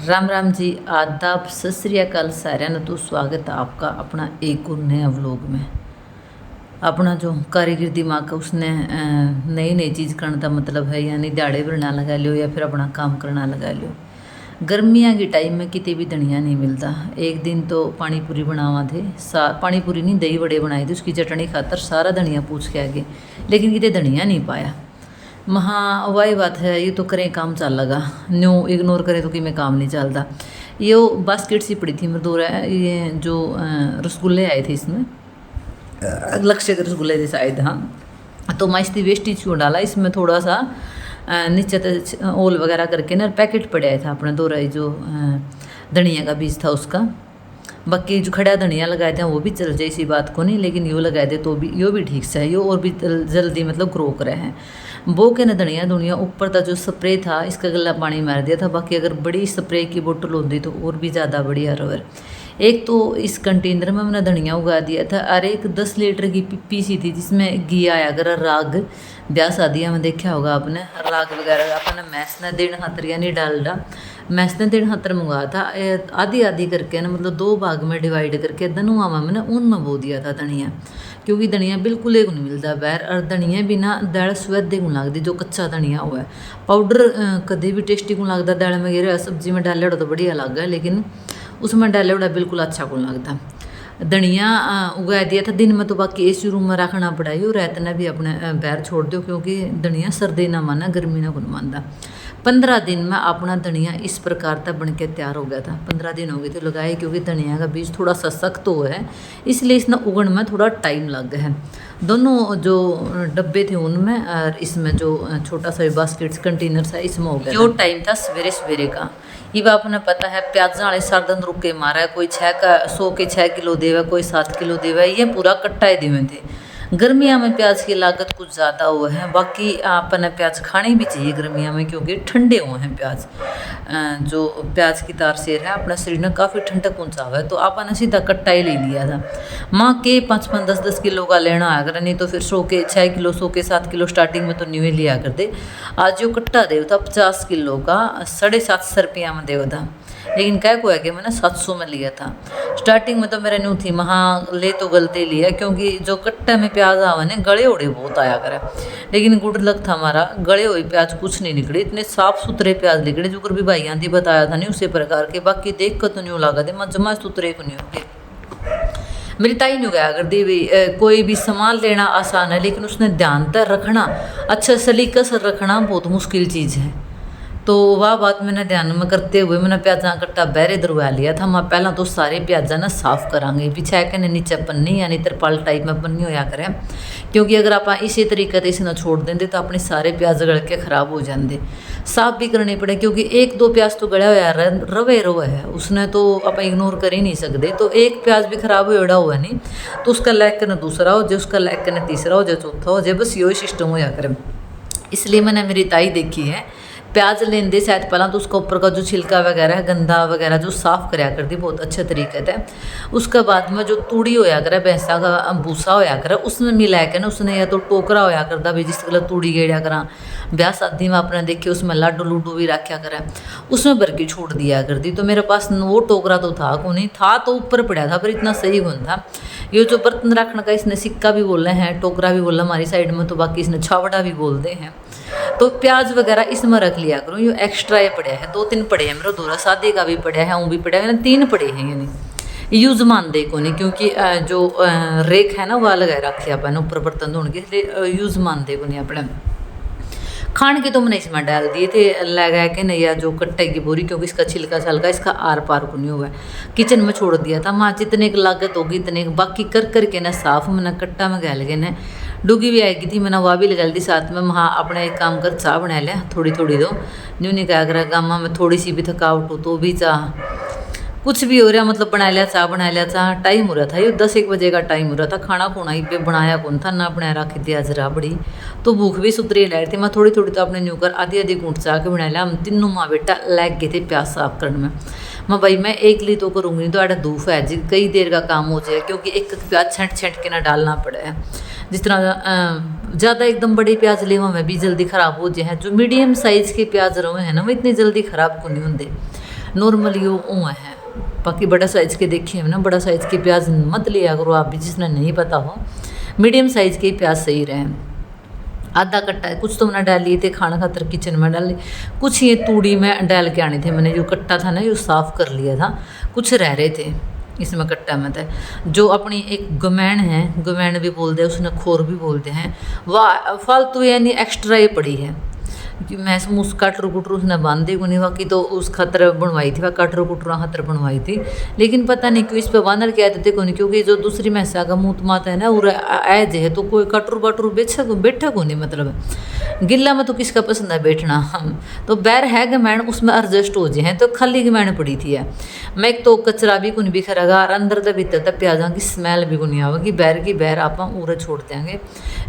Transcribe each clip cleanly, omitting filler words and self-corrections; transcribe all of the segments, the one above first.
राम राम जी, आदाब, सत श्री अकाल साਰਿਆਂ ਨੂੰ। तो स्वागत है आपका अपना एक और नया व्लॉग में। अपना जो कारीगर दिमाग है उसने नई नई चीज़ करने का मतलब है, यानी दिहाड़े भरना लगा लियो या फिर अपना काम करना लगा लियो। गर्मियाँ के टाइम में कितने भी धनिया नहीं मिलता। एक दिन तो पानी पूरी बनावा थे, पानी पूरी नहीं दही बड़े बनाए थे, उसकी चटनी खातर सारा धनिया पूछ के आगे, लेकिन कितने धनिया नहीं पाया। महा वही बात है, ये तो करें काम चल लगा, न्यू इग्नोर करें तो कि मैं काम नहीं चलता। ये बास्केट सी पड़ी थी मजदूर है, ये जो रसगुल्ले आए थे इसमें, लक्ष्य के रसगुल्ले थे शायद, हाँ। तो मैं इसकी वेस्टेज क्यों डाला, इसमें थोड़ा सा नीचे ओल वगैरह करके ना पैकेट पड़ा था अपना दो रही जो धनिया का बीज था उसका। बाकी जो खड़ा धनिया लगाए थे वो भी चल जाए, इसी बात को नहीं, लेकिन यो लगाए थे तो भी यो भी ठीक से है, यो और भी जल्दी मतलब ग्रो करे हैं। बो के न धनिया दुनिया ऊपर का जो स्प्रे था इसका गला पानी मार दिया था। बाकी अगर बड़ी स्प्रे की बोतल होती तो और भी ज़्यादा बढ़िया रहे। एक तो इस कंटेनर में मैंने धनिया उगा दिया था और एक 10 लीटर की पिप्पी सी थी जिसमें घी आया कर राग, ब्याह शादियाँ में देखा होगा आपने, राग वगैरह अपने मैस ने दिन खातर यानी डालडा मैस ने दिन खातर मंगवाया था। आधी आधी करके ना मतलब 2 भाग में डिवाइड करके धनुआ में मैंने उनमें बो दिया था धनिया, क्योंकि धनिया बिल्कुल एक नहीं मिलता बाहर। और धनिया बिना दाल स्वाद को लगती, जो कच्चा धनिया हुआ है पाउडर कभी भी टेस्टी को लगता, दाल में गिर सब्जी में डाले तो बढ़िया लग गया, लेकिन उसमें डाले उड़ा बिल्कुल अच्छा को लगता। धनिया उगा दिया था दिन में, तो बाकी एसी रूम में रखना पड़ा ही, रात ने भी अपने बाहर छोड़ दो, क्योंकि धनिया सर्दी ना माना गर्मी ना गुन मानता। 15 दिन में अपना धनिया इस प्रकार तक बन के तैयार हो गया था। 15 दिन हो गए थे लगाए, क्योंकि धनिया का बीज थोड़ा सा सख्त हो है, इसलिए इसने उगने में थोड़ा टाइम लग गया है। दोनों जो डब्बे थे उनमें और इसमें जो छोटा सा बास्केट कंटेनर था इसमें हो गया। जो टाइम था सवेरे सवेरे का, ये आपने पता है प्याजा वाले सरदन रुक के मारा है, कोई 100 के 6 किलो देवा, कोई 7 किलो देवा, ये पूरा कट्टा ही देवे थे। गर्मियाँ में प्याज की लागत कुछ ज़्यादा हुआ है, बाकी आपने प्याज खाने भी चाहिए गर्मियाँ में, क्योंकि ठंडे हुए हैं प्याज। जो प्याज की तारसेर है अपना शरीर में काफ़ी ठंडक पहुँचावा है, तो आपने सीधा कट्टा ही ले लिया था। माँ के 5-5, 10-10 किलो का लेना आया कर, नहीं तो फिर 100 के 6 किलो 100 के 7 किलो स्टार्टिंग में तो न्यू लिया करते। आज जो कट्टा देव था 50 किलो का 750 रुपया में देव था, लेकिन क्या को है कि मैंने 700 में लिया था। स्टार्टिंग में तो मेरा न्यू थी महा ले तो गलती लिया, क्योंकि जो कट्टे में प्याज आवा ने गले उड़े बहुत आया करे, लेकिन गुड लक था हमारा, गले हुए प्याज कुछ नहीं निकले, इतने साफ सुथरे प्याज निकले जो भी भाई आंधी बताया था नहीं उसी प्रकार के। बाकी देख कर तो न्यू लगा दे मैं जमा सुथरे को नहीं होते। मेरी ताई ने गया कर दी भी, कोई भी सामान लेना आसान है, लेकिन उसने ध्यान तक रखना, अच्छा सलीका से रखना बहुत मुश्किल चीज़ है। तो वह बात मैंने ध्यान में करते हुए मैंने प्याजा कट्टा बहरे दरवा लिया था। मैं पहला तो सारे प्याजा ना साफ़ करांगे, पीछे के नीचे पन्नी यानी तिरपाल टाइप में पन्नी होया करें, क्योंकि अगर आप इसी तरीके से इसे छोड़ देंगे तो अपने सारे प्याज गल के खराब हो जाते। साफ भी करने पड़े, क्योंकि 1-2 प्याज तो गड़ा हुआ रवे है, उसने तो आप इग्नोर कर ही नहीं सकते। तो एक प्याज भी खराब होड़ा हुआ नहीं तो उसका लैक न दूसरा हो, जो उसका लैक न तीसरा हो, जो चौथा हो, जो बस यो सिस्टम होया करे। इसलिए मैंने मेरी ताई देखी है प्याज लेंदे शायद पहला तो उसका ऊपर का जो छिलका वगैरह है गंदा वगैरह जो साफ़ कराया करती बहुत अच्छे तरीके से। उसके बाद में जो तूड़ी होया करे भैंसा का भूसा होया करे उसमें मिला के ना उसने या तो टोकरा होया करता भी जिस गलत तूड़ी गेड़ा करा, ब्याह शादी में अपने देखे उसमें लाडू लूडू भी रखा करे, उसमें भर के छोड़ दिया करती। तो मेरे पास वो टोकरा तो था को नहीं था, तो ऊपर पड़ा था पर इतना सही गुण था। ये जो बर्तन रखने का इसने सिक्का भी बोले हैं, टोकरा भी बोला हमारी साइड में, तो बाकी इसने छावड़ा भी बोलते हैं। तो प्याज वगैरह इसमें रख लिया करो, ये एक्स्ट्रा ये पड़े हैं, 2-3 पड़े हैं मेरा दोरा शादी का भी पड़ा है, वो भी पड़ा है, 3 पड़े हैं, यानी यूज़ मान दे को नहीं, क्योंकि जो रेक है ना वह लगाए रखे अपन ऊपर बर्तन धोने के, इसलिए यूज़ मान दे को नहीं अपने। खान के तो मैंने इसमें डाल दिए थे लगा के नहीं, या जो कट्टे की बोरी, क्योंकि इसका छिलका छलका इसका आर पार को नहीं हुआ है, किचन में छोड़ दिया था। माँ जितने की लागत होगी इतने बाकी कर करके ना साफ मैंने कट्टा में गल गए ना, डूगी भी आएगी थी मैंने वह भी लगा दी साथ में। वहाँ अपना एक काम कर चाह बना लिया थोड़ी थोड़ी दो, न्यू नहीं क्या करा गामा में थोड़ी सी भी थकावट हो तो भी चाह कुछ भी हो रहा मतलब बना लिया चाह। टाइम हो रहा था ये 10-1 बजे का टाइम हो रहा था, खाना खुना ही पे बनाया कौन था ना बनाया रखी थी आज राबड़ी, तो भूख भी सुतरी लै रही थी। मैं थोड़ी थोड़ी तो अपने न्यू कर आधी घूट चाह के बना लिया। हम तीनों माँ बेटा लग गए थे प्याज साफ करने में। मैं भाई मैं एक ली तो करूँगी नहीं तो आड़ा धूफ है जी कई देर का काम हो जाए, क्योंकि एक प्याज छंट के ना डालना पड़ा है। जिस तरह ज़्यादा एकदम बड़े प्याज ले में भी जल्दी ख़राब हो जाए, जो मीडियम साइज़ के प्याज रहे हैं ना वो इतनी जल्दी ख़राब को नहीं होंगे। नॉर्मली वो है। बाकी बड़ा साइज़ के देखिए ना, बड़ा साइज़ के प्याज मत लिया करो आप भी, जिसने नहीं पता हो। मीडियम साइज़ के प्याज सही रहे। आधा कट्टा कुछ तो मैंने डाल लिए थे खाना खातर किचन में डाल, कुछ ये तूड़ी में डाल के आने थे मैंने। जो कट्टा था ना, जो साफ़ कर लिया था, कुछ रह रहे थे इसमें कट्टा में था। जो अपनी एक गमैन है, गमैन भी बोलते हैं, उसने खोर भी बोलते हैं, वह फालतू यानी एक्स्ट्रा ही पड़ी है कि मैं उस कटर कुटर उसने बांध दी नहीं, बाकी तो उस खतर बनवाई थी, वह कटर कुटरा खतर बनवाई थी। लेकिन पता नहीं क्यों इस पर बानर के आते थे को नहीं, क्योंकि जो दूसरी भैंसा का मुँह माता है ना, और ऐज है तो कोई कटर बटर बैठा को नहीं, मतलब गिल्ला में तो किसका पसंद है बैठना। हम तो बैर है गमैन, उसमें एडजस्ट हो जाए तो खाली गमैन पड़ी थी है। मैं एक तो कचरा भी कुछ बिखरेगा और अंदर तक भीतर तक प्याजा की स्मैल भी कुछ आवेगी। बैर की बैर आप उरे छोड़ देंगे,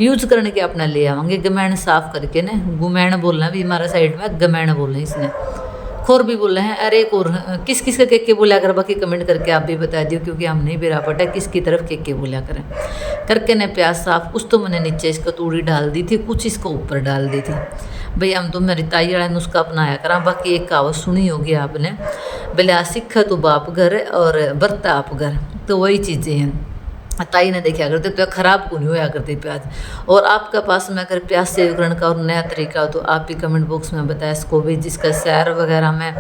यूज करने के अपना ले आवेंगे। गमैन साफ करके ना, गुमैन बोलना भी हमारा साइड में गमैन बोल रहे हैं, इसने खोर भी बोल रहे हैं। अरे खोर किस किस का के बोला कर, बाकी कमेंट करके आप भी बता दियो, क्योंकि हम नहीं बेरा पटा किसकी तरफ के बोला करें। करके ने प्याज साफ, कुछ तो मैंने नीचे इसको तूड़ी डाल दी थी, कुछ इसको ऊपर डाल दी थी। भाई हम तो मेरी ताई वाला नुस्खा अपनाया करा। बाकी एक कहावत सुनी होगी आपने, बोले सीखा तो बाप घर और बरता आप घर, तो वही चीज़ें हैं। ताई ने देखा करते तो ख़राब को नहीं होया करते प्याज। और आपका पास में अगर प्याज सेव करने का और नया तरीका हो तो आप भी कमेंट बॉक्स में बताएं इसको भी। जिसका सैर वगैरह में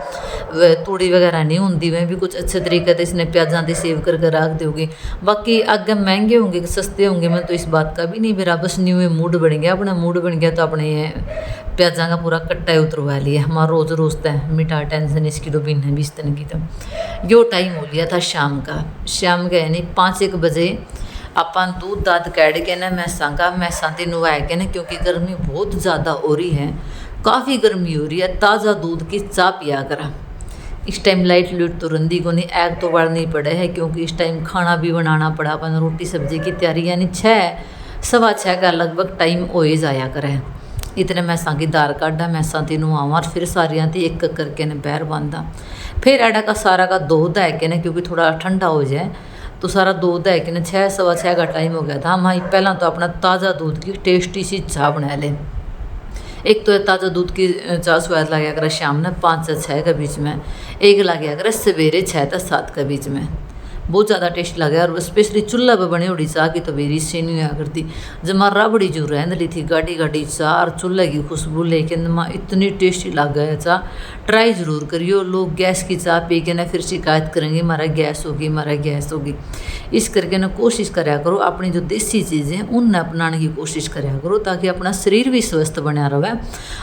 तूड़ी वगैरह नहीं होती, वह भी कुछ अच्छे तरीके से इसने प्याजा से सेव करके रख दोगे। बाकी आगे महंगे होंगे सस्ते होंगे, मैं तो इस बात का भी नहीं मेरा, बस न्यू मूड बन गया, अपना मूड बन गया तो अपने प्याजा का पूरा कट्टा ही उतरवा लिया। हमारा रोज़ रोज़ता है मिटा टेंशन इसकी तो बिन 20 दिन की। तो यो टाइम हो लिया था शाम का यानी 5-1 बजे अपन दूध दाद काट के ना मैसा ते नुआ के ना, क्योंकि गर्मी बहुत ज़्यादा हो रही है, काफ़ी गर्मी हो रही है। ताज़ा दूध की चाय पिया करा। इस टाइम लाइट लूट तो रंदी को नहीं, एग तो बढ़नी पड़े है, क्योंकि इस टाइम खाना भी बनाना पड़ा अपन, रोटी सब्जी की तैयारी, यानी 6-6:15 का लगभग टाइम हो ही जाया करे। इतने मैसा की दार काढ़ा, मैसा तीनों आवा, फिर सारिया थी एक करके ने पैर बांधा। फिर एडा का सारा का दूध है के ना, क्योंकि थोड़ा ठंडा हो जाए तो सारा दूध है कि ना 6-6:15 का टाइम हो गया था। हम पहला तो अपना ताज़ा दूध की टेस्टी सी चाय बना लें। एक तो ताज़ा दूध की चाय स्वाद लगा कर शाम ने 5 से 6 के बीच में, एक लगा कर सवेरे 6 से 7 के बीच में, बहुत ज़्यादा टेस्ट लगा। और स्पेशली चूल्हा पर बनी उड़ी चाह की तो मेरी से नहीं हुआ करती। जब माँ रबड़ी जो रहने ली थी गाड़ी चाह और चूल्हे की खुशबू लेकिन माँ इतनी टेस्टी लग गया चाह। ट्राई ज़रूर करियो। लोग गैस की चाह पी के ना फिर शिकायत करेंगे हमारा गैस होगी। इस करके ना कोशिश कराया करो अपनी जो देसी चीज़ें उन्हें अपनाने की कोशिश कराया करो, ताकि अपना शरीर भी स्वस्थ बना रहे,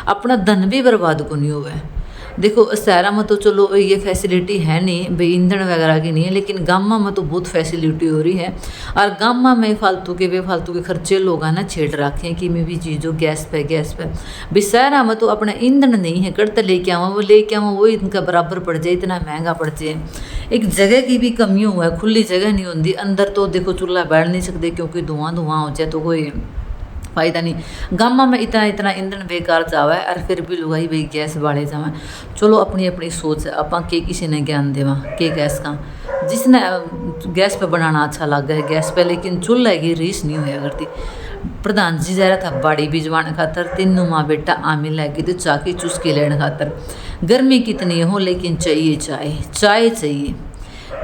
अपना धन भी बर्बाद को नहीं होवे। देखो शहरा में तो चलो ये फैसिलिटी है नहीं भाई, ईंधन वगैरह की नहीं है, लेकिन गाँव में तो बहुत फैसिलिटी हो रही है। और गाँव में फालतू के खर्चे लोग ना छेड़ रखे हैं कि मैं भी चीज़ हो गैस पे भाई। शहरा में तो अपना ईंधन नहीं है, करते लेके आवा वो इनका बराबर पड़ जाए, इतना महंगा पड़ जाए। एक जगह की भी कमी हुआ है, खुली जगह नहीं होती अंदर, तो देखो चूल्हा बैठ नहीं सकते क्योंकि धुआं हो जाए तो कोई फ़ायदा नहीं। गाँव में इतना ईंधन बेकार जावा है और फिर भी लुगाई भाई गैस बाले जावा। चलो अपनी सोच है, आप के किसी ने ज्ञान देवा के गैस का, जिसने गैस पे बनाना अच्छा लग गया गैस पे, लेकिन चूल्हे की रीस नहीं हुआ करती। प्रधान जी जा रहा था बाड़ी भिजवाने खातर, 3 माँ बेटा आमी लगी तो चाकी चुस्की लेने खातर। गर्मी कितनी हो लेकिन चाहिए चाय चाहिए।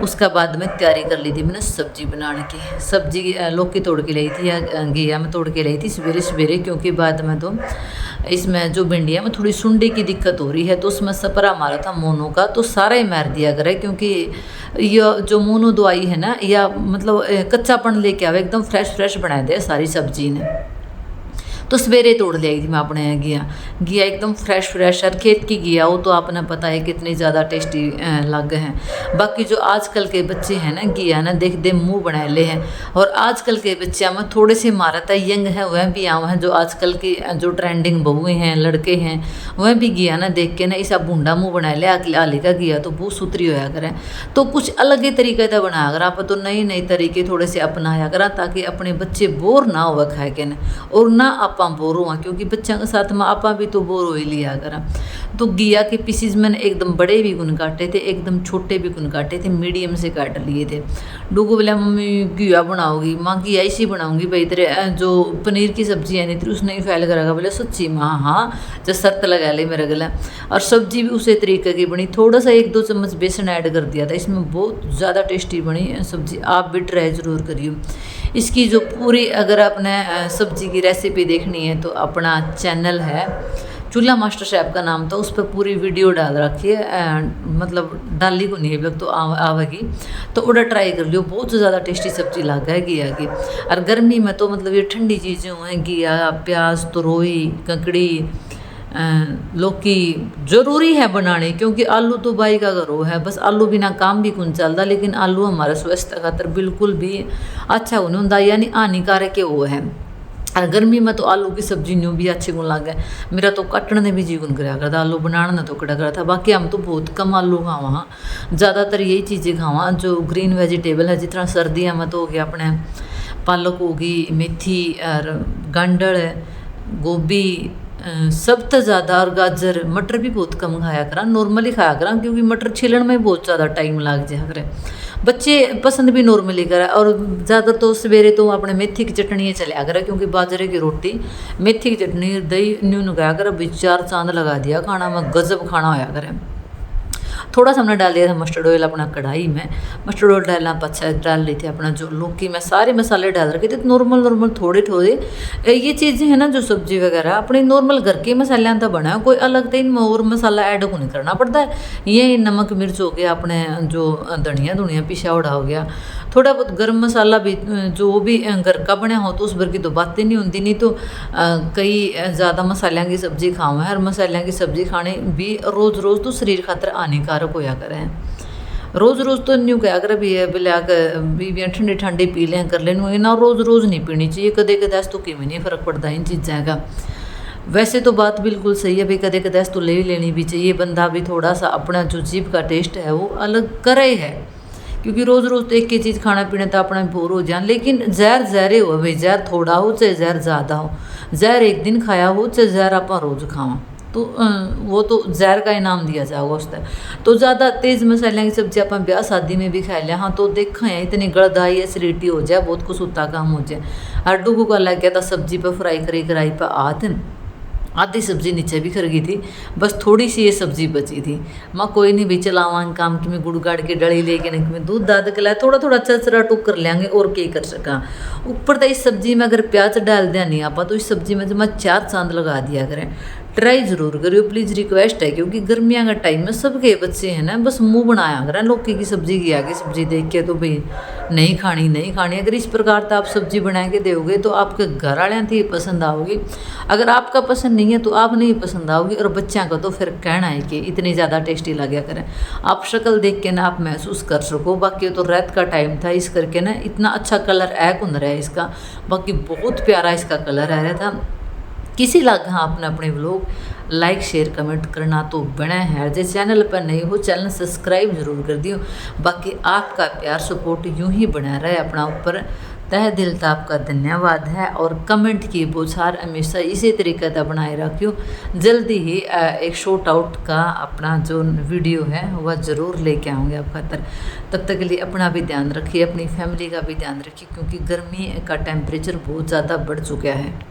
उसका बाद में तैयारी कर ली थी मैंने सब्जी बनाने की। सब्जी लौकी तोड़ के लाई थी या घिया में तोड़ के लाई थी सवेरे, क्योंकि बाद में तो इसमें जो भिंडिया में थोड़ी सुंडी की दिक्कत हो रही है, तो उसमें सपरा मारा था मोनो का, तो सारा ही मार दिया करे, क्योंकि यह जो मोनो दवाई है ना, या मतलब कच्चापन लेके आवे, एकदम फ्रेश बना दे सारी सब्जी ने। तो सवेरे तोड़ ले आई थी मैं अपने घिया एकदम फ्रेश और खेत की घिया हो तो आपने पता है कितनी ज़्यादा टेस्टी लग हैं। बाकी जो आजकल के बच्चे हैं ना, घिया ना देख दे मुँह बना ले हैं। और आजकल के बच्चे में थोड़े से मारता यंग है, वह भी आम हैं, जो आजकल की जो ट्रेंडिंग बहुएँ हैं लड़के हैं, वह भी घिया ना देख के ना ऐसा बूंदा मुँह बना ले आली का घिया तो बहुत सुथरी होया करें। तो कुछ अलग ही तरीके से बनाया कर आप, तो नई तरीके थोड़े से अपनाया करा, ताकि अपने बच्चे बोर ना हो खाए के ना, और ना आप बोर हुआ, क्योंकि बच्चों के साथ में आप भी तो बोर हो ही लिया करा। तो घिया के पीसीज मैंने एकदम बड़े भी गुन काटे थे, एकदम छोटे भी गुन काटे थे, मीडियम से काट लिए थे। डूगो बोला मम्मी घिया बनाओगी? माँ घिया ऐसी बनाऊंगी भाई, तेरे जो पनीर की सब्जी है नहीं तेरी उसने ही फैल करेगा। बोले सच्ची माँ? हाँ, जो शर्त लगा ली मेरा गला। और सब्जी भी उसी तरीके की बनी, थोड़ा सा 1-2 चम्मच बेसन ऐड कर दिया था इसमें, बहुत ज़्यादा टेस्टी बनी सब्जी। आप भी ट्राई ज़रूर करिए इसकी। जो पूरी अगर आपने सब्जी की रेसिपी देखनी है तो अपना चैनल है चूल्हा मास्टर शेफ का नाम था, उस पर पूरी वीडियो डाल रखी है, मतलब डाली को नहीं है तो आवेगी, तो उड़ा ट्राई कर लियो। बहुत ज़्यादा टेस्टी सब्जी लगा है घिया की। और गर्मी में तो मतलब ये ठंडी चीज़ें हैं, घिया, प्याज, तरोई, ककड़ी, लौकी ज़रूरी है बनाने, क्योंकि आलू तो बाई का घरों है, बस आलू बिना काम भी कौन चलता। लेकिन आलू हमारे स्वास्थ्य खातर बिल्कुल भी अच्छा नहीं होता, यानी हानिकारक है वो है। और गर्मी में तो आलू की सब्जी न्यू भी अच्छी गुण लगे। मेरा तो कटने ने भी जी गुण कराया करता, आलू बनाने ने तो कड़ा करा था। बाकी हम तो बहुत कम आलू खावा हाँ, ज़्यादातर यही चीज़ें खावा जो ग्रीन वेजिटेबल है। जितना सर्दियाँ में तो हो गया अपने पालक होगी, मेथी और गांडड़, गोभी, सब तो ज़्यादा, और गाजर, मटर भी बहुत कम खाया करा, नॉर्मली खाया करा, क्योंकि मटर छिलण में बहुत ज़्यादा टाइम लग जाया करे। बच्चे पसंद भी नॉर्मली करा। और ज़्यादा तो सवेरे तो अपने मेथी की चटनी चलिया करा, क्योंकि बाजरे की रोटी, मेथी की चटनी, दही न्यू लगाया कर, 4 चांद लगा दिया खाना में, गजब खाना होया करे। थोड़ा सा हमने डाल दिया था मस्टर्ड ऑयल अपना कढ़ाई में, मस्टर्ड ऑयल डालना पच्छा डाल ली थी अपना जो लौकी में सारे मसाले डाल रखे थे, नॉर्मल थोड़े थोड़े ये चीज़ें हैं ना जो सब्जी वगैरह अपने नॉर्मल घर के मसाले तो बना है, कोई अलग तो इनमें और मसाला ऐड को नहीं करना पड़ता है। ये नमक मिर्च हो गया, अपने जो धनिया पिसा उड़ा हो गया, थोड़ा बहुत गर्म मसाला भी जो भी घर का बना हो तो उस भर की तो बातें नहीं होती। नहीं तो कई ज़्यादा मसालों की सब्जी खावा है, और मसालों की सब्जी खाने भी रोज़ तो शरीर खातर हानिकारक होया करें। रोज़ तो न्यू क्या कर भी है बिला बीबियाँ ठंडी पी लें कर लें ना, रोज़ नहीं पीनी चाहिए, कदे कदाच तो किमें नहीं फ़र्क पड़ता इन चीज़ों का। वैसे तो बात बिल्कुल सही है भाई, कदे कदाच तो ले ही लेनी भी चाहिए, बंदा भी थोड़ा सा अपना जो जीभ का टेस्ट है वो अलग करे है, क्योंकि रोज़ तो एक ही चीज़ खाना पीना तो अपना बोर हो जाए। लेकिन जहर हो भाई, जहर थोड़ा हो चाहे जहर ज़्यादा हो, जहर एक दिन खाया हो चाहे जहर आप रोज़ खावा, तो वो तो जहर का इनाम दिया जाएगा उससे। तो ज़्यादा तेज़ मसाले की सब्जी आप ब्याह शादी में भी खा लिया हाँ, तो देखा है इतनी गड़दाई एसिडिटी हो जाए, बहुत कुछ उत्ता काम हो जाए। अड्डू को लग गया था सब्जी पर फ्राई करी कराई पर आते आधी सब्जी नीचे भी खर गई थी, बस थोड़ी सी ये सब्जी बची थी। माँ कोई नहीं भी चलावा काम कि मैं गुड़ गाड़ के डली लेके नहीं, मैं दूध दाद के लाया, थोड़ा चरचरा टूक कर लेंगे और क्या कर सका। ऊपर तो इस सब्जी में अगर प्याज डाल दिया नहीं आपा तो इस सब्जी में जो मैं 4 चांद लगा दिया करें। ट्राई ज़रूर करियो प्लीज़, रिक्वेस्ट है, क्योंकि गर्मियाँ का टाइम में सबके बच्चे हैं ना बस मुंह बनाया करें लौकी की सब्जी की आगे सब्जी देख के, तो भाई नहीं खानी। अगर इस प्रकार का आप सब्जी बना के दोगे तो आपके घर वाले थी पसंद आओगी, अगर आपका पसंद नहीं है तो आप नहीं पसंद आओगी, और बच्चों का तो फिर कहना है कि इतनी ज़्यादा टेस्टी लगे करें। आप शक्ल देख के ना आप महसूस कर सको। बाकी तो रात का टाइम था इस करके ना इतना अच्छा कलर कुंद रहा है इसका, बाकी बहुत प्यारा इसका कलर आ रहा था। किसी लगा हाँ अपने व्लॉग लाइक शेयर कमेंट करना तो बना है, जो चैनल पर नहीं हो चैनल सब्सक्राइब जरूर कर दियो। बाकी आपका प्यार सपोर्ट यूं ही बना रहे अपना ऊपर, तह दिल का आपका धन्यवाद है। और कमेंट की बोछार हमेशा इसी तरीके का बनाए रखियो। जल्दी ही एक शॉर्ट आउट का अपना जो वीडियो है वह ज़रूर लेके आऊँगे आप खातर। तब तक के लिए अपना भी ध्यान रखिए, अपनी फैमिली का भी ध्यान रखिए, क्योंकि गर्मी का टेम्परेचर बहुत ज़्यादा बढ़ चुका है।